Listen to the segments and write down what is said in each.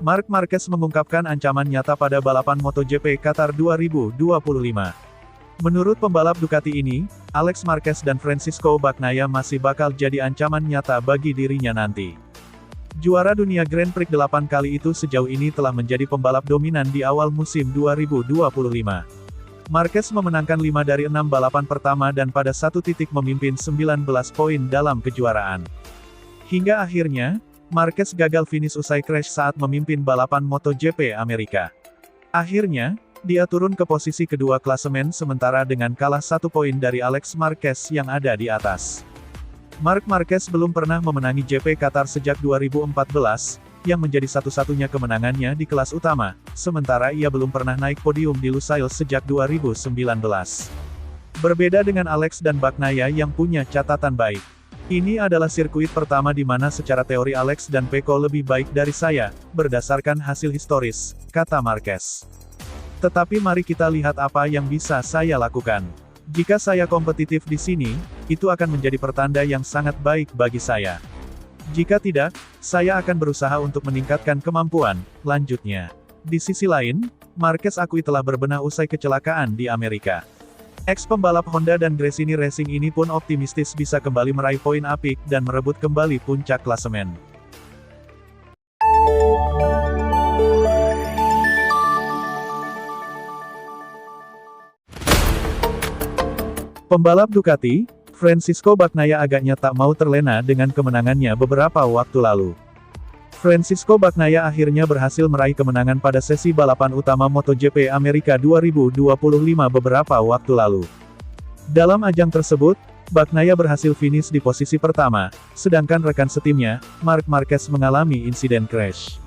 Marc Marquez mengungkapkan ancaman nyata pada balapan MotoGP Qatar 2025. Menurut pembalap Ducati ini, Alex Marquez dan Francisco Bagnaia masih bakal jadi ancaman nyata bagi dirinya nanti. Juara dunia Grand Prix 8 kali itu sejauh ini telah menjadi pembalap dominan di awal musim 2025. Marquez memenangkan 5 dari 6 balapan pertama dan pada satu titik memimpin 19 poin dalam kejuaraan. Hingga akhirnya, Marquez gagal finish usai crash saat memimpin balapan MotoGP Amerika. Akhirnya, dia turun ke posisi kedua klasemen sementara dengan kalah 1 poin dari Alex Marquez yang ada di atas. Marc Marquez belum pernah memenangi GP Qatar sejak 2014, yang menjadi satu-satunya kemenangannya di kelas utama, sementara ia belum pernah naik podium di Lusail sejak 2019. Berbeda dengan Alex dan Bagnaia yang punya catatan baik. Ini adalah sirkuit pertama di mana secara teori Alex dan Pecco lebih baik dari saya, berdasarkan hasil historis, kata Marquez. Tetapi mari kita lihat apa yang bisa saya lakukan. Jika saya kompetitif di sini, itu akan menjadi pertanda yang sangat baik bagi saya. Jika tidak, saya akan berusaha untuk meningkatkan kemampuan, lanjutnya. Di sisi lain, Marquez akui telah berbenah usai kecelakaan di Amerika. Ex-pembalap Honda dan Gresini Racing ini pun optimistis bisa kembali meraih poin apik dan merebut kembali puncak klasemen. Pembalap Ducati, Francisco Bagnaia agaknya tak mau terlena dengan kemenangannya beberapa waktu lalu. Francisco Bagnaia akhirnya berhasil meraih kemenangan pada sesi balapan utama MotoGP Amerika 2025 beberapa waktu lalu. Dalam ajang tersebut, Bagnaia berhasil finish di posisi pertama, sedangkan rekan setimnya, Marc Marquez mengalami insiden crash.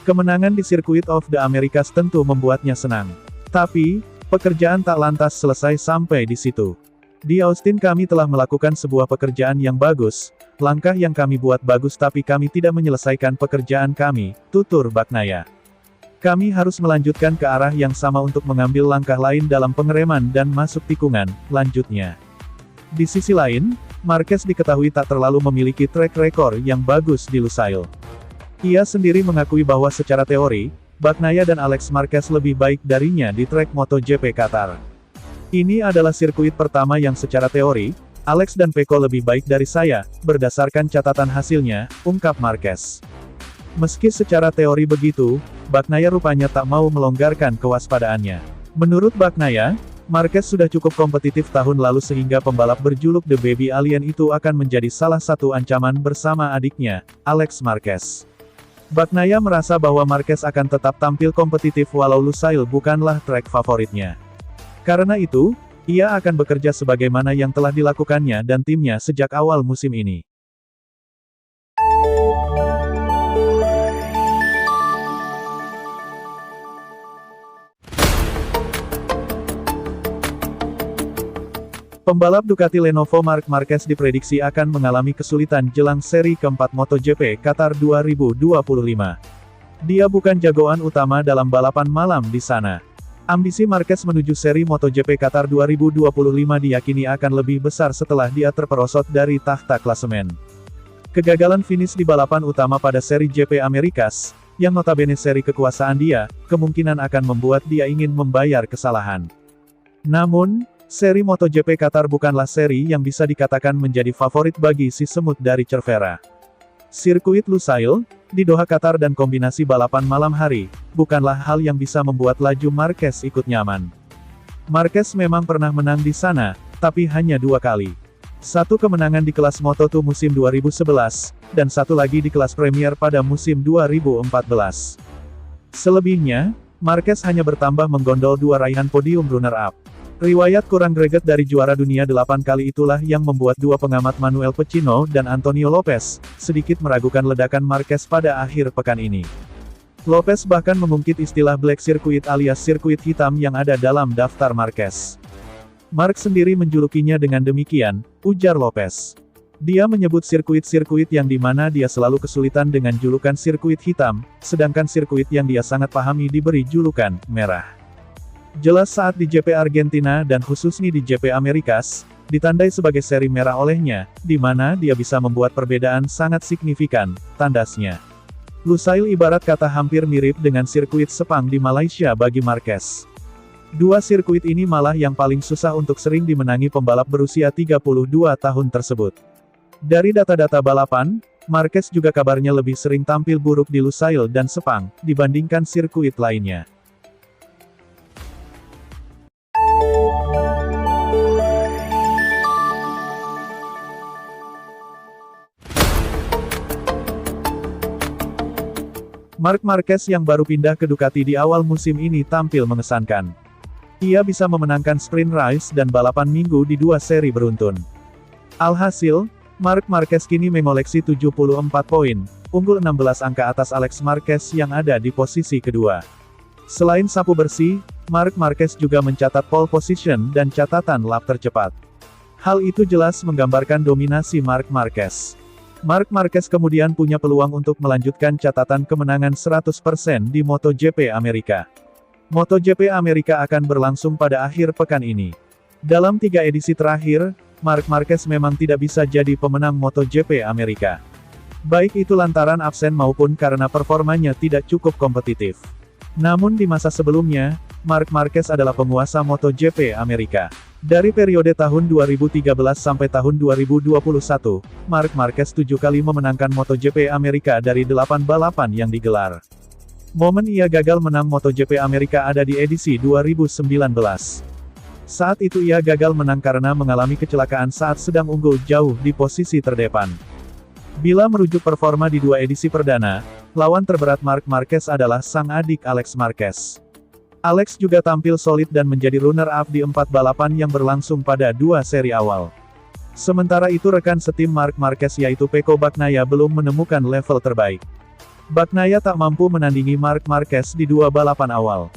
Kemenangan di Circuit of the Americas tentu membuatnya senang. Tapi, pekerjaan tak lantas selesai sampai di situ. Di Austin kami telah melakukan sebuah pekerjaan yang bagus, langkah yang kami buat bagus tapi kami tidak menyelesaikan pekerjaan kami, tutur Bagnaia. Kami harus melanjutkan ke arah yang sama untuk mengambil langkah lain dalam pengereman dan masuk tikungan, lanjutnya. Di sisi lain, Marquez diketahui tak terlalu memiliki track record yang bagus di Lusail. Ia sendiri mengakui bahwa secara teori, Bagnaia dan Alex Marquez lebih baik darinya di trek MotoGP Qatar. Ini adalah sirkuit pertama yang secara teori, Alex dan Pecco lebih baik dari saya, berdasarkan catatan hasilnya, ungkap Marquez. Meski secara teori begitu, Bagnaia rupanya tak mau melonggarkan kewaspadaannya. Menurut Bagnaia, Marquez sudah cukup kompetitif tahun lalu sehingga pembalap berjuluk The Baby Alien itu akan menjadi salah satu ancaman bersama adiknya, Alex Marquez. Bagnaia merasa bahwa Marquez akan tetap tampil kompetitif walau Lusail bukanlah trek favoritnya. Karena itu, ia akan bekerja sebagaimana yang telah dilakukannya dan timnya sejak awal musim ini. Pembalap Ducati Lenovo Marc Marquez diprediksi akan mengalami kesulitan jelang seri keempat MotoGP Qatar 2025. Dia bukan jagoan utama dalam balapan malam di sana. Ambisi Marquez menuju seri MotoGP Qatar 2025 diyakini akan lebih besar setelah dia terperosot dari tahta klasemen. Kegagalan finish di balapan utama pada seri GP Americas, yang notabene seri kekuasaan dia, kemungkinan akan membuat dia ingin membayar kesalahan. Namun, seri MotoGP Qatar bukanlah seri yang bisa dikatakan menjadi favorit bagi si semut dari Cervera. Sirkuit Lusail, di Doha Qatar dan kombinasi balapan malam hari, bukanlah hal yang bisa membuat laju Marquez ikut nyaman. Marquez memang pernah menang di sana, tapi hanya 2 kali. Satu kemenangan di kelas Moto2 musim 2011, dan satu lagi di kelas Premier pada musim 2014. Selebihnya, Marquez hanya bertambah menggondol 2 raihan podium runner-up. Riwayat kurang greget dari juara dunia 8 kali itulah yang membuat dua pengamat Manuel Pecino dan Antonio Lopez, sedikit meragukan ledakan Marquez pada akhir pekan ini. Lopez bahkan mengungkit istilah Black Circuit alias sirkuit hitam yang ada dalam daftar Marquez. Mark sendiri menjulukinya dengan demikian, ujar Lopez. Dia menyebut sirkuit-sirkuit yang dimana dia selalu kesulitan dengan julukan sirkuit hitam, sedangkan sirkuit yang dia sangat pahami diberi julukan merah. Jelas saat di GP Argentina dan khususnya di GP Americas, ditandai sebagai seri merah olehnya, di mana dia bisa membuat perbedaan sangat signifikan, tandasnya. Lusail ibarat kata hampir mirip dengan sirkuit Sepang di Malaysia bagi Marquez. Dua sirkuit ini malah yang paling susah untuk sering dimenangi pembalap berusia 32 tahun tersebut. Dari data-data balapan, Marquez juga kabarnya lebih sering tampil buruk di Lusail dan Sepang, dibandingkan sirkuit lainnya. Marc Marquez yang baru pindah ke Ducati di awal musim ini tampil mengesankan. Ia bisa memenangkan sprint race dan balapan minggu di dua seri beruntun. Alhasil, Marc Marquez kini mengoleksi 74 poin, unggul 16 angka atas Alex Marquez yang ada di posisi kedua. Selain sapu bersih, Marc Marquez juga mencatat pole position dan catatan lap tercepat. Hal itu jelas menggambarkan dominasi Marc Marquez. Marc Marquez kemudian punya peluang untuk melanjutkan catatan kemenangan 100% di MotoGP Amerika. MotoGP Amerika akan berlangsung pada akhir pekan ini. Dalam 3 edisi terakhir, Marc Marquez memang tidak bisa jadi pemenang MotoGP Amerika. Baik itu lantaran absen maupun karena performanya tidak cukup kompetitif. Namun di masa sebelumnya, Marc Marquez adalah penguasa MotoGP Amerika. Dari periode tahun 2013 sampai tahun 2021, Marc Marquez 7 kali memenangkan MotoGP Amerika dari 8 balapan yang digelar. Momen ia gagal menang MotoGP Amerika ada di edisi 2019. Saat itu ia gagal menang karena mengalami kecelakaan saat sedang unggul jauh di posisi terdepan. Bila merujuk performa di 2 edisi perdana, lawan terberat Marc Marquez adalah sang adik Alex Marquez. Alex juga tampil solid dan menjadi runner-up di 4 balapan yang berlangsung pada 2 seri awal. Sementara itu rekan setim Marc Marquez yaitu Pecco Bagnaia belum menemukan level terbaik. Bagnaia tak mampu menandingi Marc Marquez di 2 balapan awal.